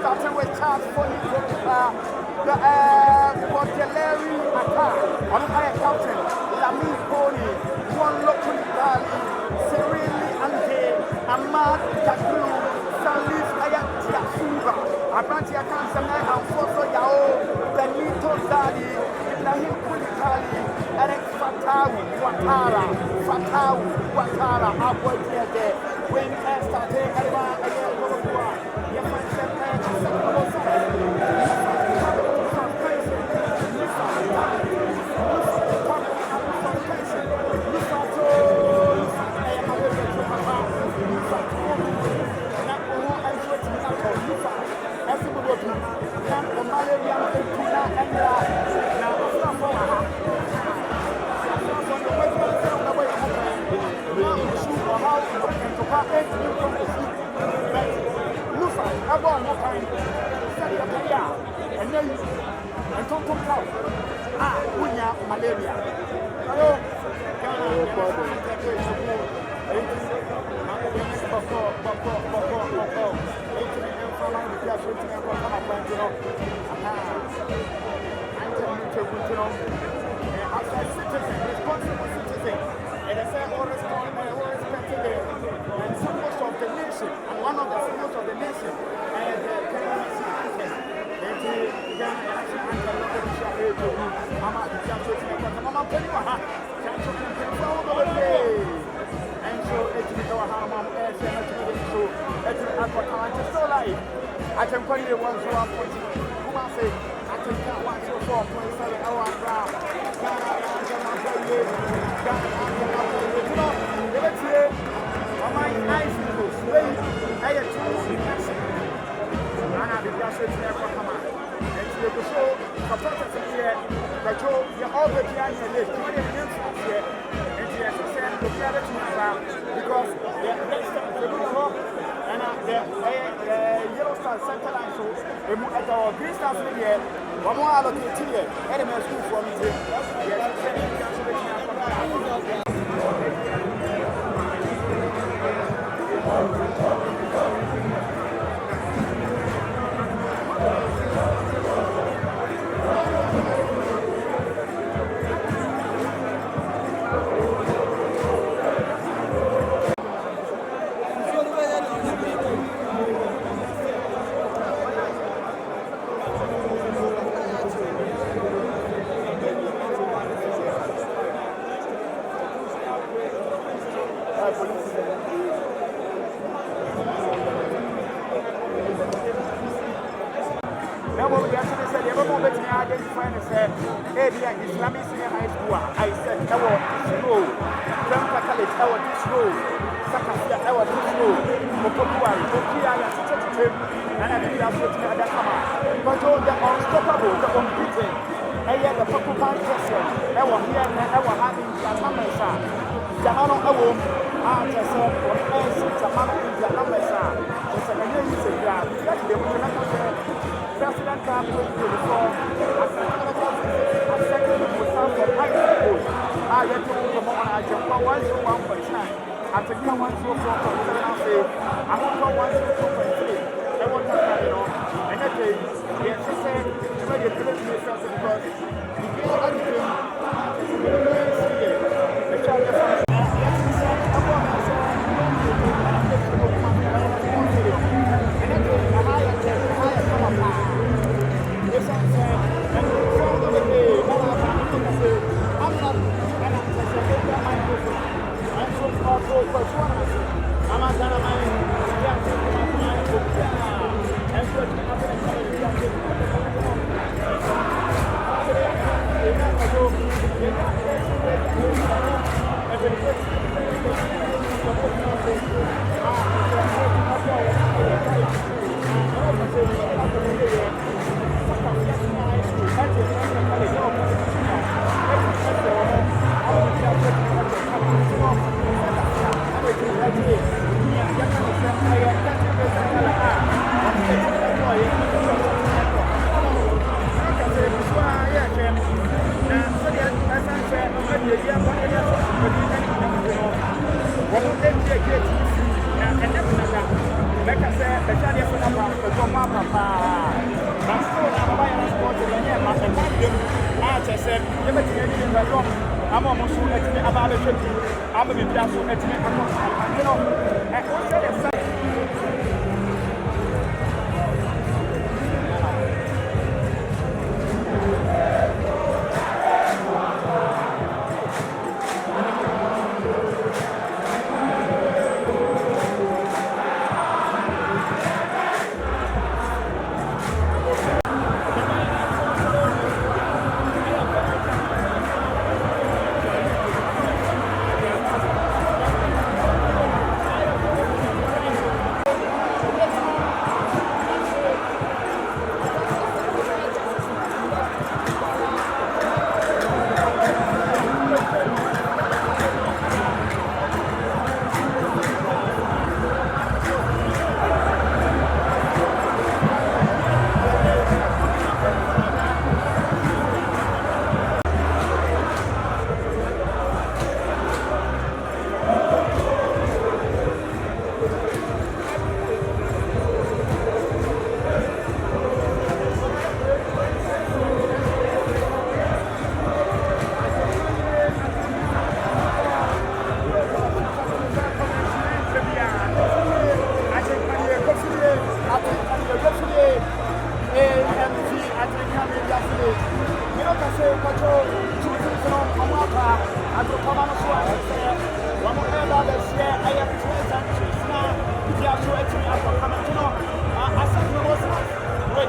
Starting with Charles Foley, Portelleri Attack, on higher captain, Lamin Pony, Juan Lokunitali, Cyril Ante, Ahmad Jaglu, Salis Ayatia Suba, Abantia Kansana, and Foso Yao, Benito Zali, Ibrahim Kulitali, Eric Fatawu, Watara, Aboy Tiade, when started Everyone again, malaria. Hello. Responsible citizen, and I say all respected and symbols of the nation, and one of the symbols of the nation, and the Kenyan anthem. I'm I can call you 1.1. Come on, say, I can count 1.4.7 hours. Nice people, I had and I did just never come out. And to the show, the process here, the show, the other piano list, 20 minutes here, and the assistant, the credit to because the next time the good and the Yellow Star Center line show, at our Green Stars here, one more allocated here, and school for me. Islamic Senior High School, I said, our snow, Grandpa College, our snow, Sakafia, our snow, Mokobuari, Okia, and I think that's what I come. But all the unstoppable, the unbeaten, I had the Pokupan Tesson, our here, our having Yamamasa, Yamano Awo, Artisan, or Nancy, Tamama, Yamamasa, the second is a grab, that's the President Trump will do the form. I get to the moment I jump on 1.9. I think 1.4. I want 1.3. I want to carry on. And that day, yes, she said, to make it because you feel anything. The child of I'm almost about it. I'm going to be I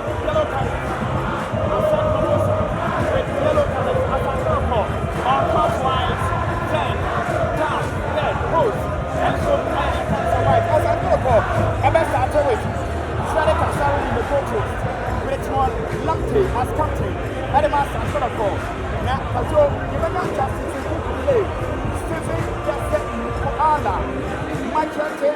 with yellow colours. With yellow colours as a circle on clockwise, then down, then push, and so white as a circle. And best started with Shredded Kasari in the coaches. With one Lumpy as captain. And the master as circle. Now, Patrol, you don't just play. Stephen Jesse Koala. Michael J.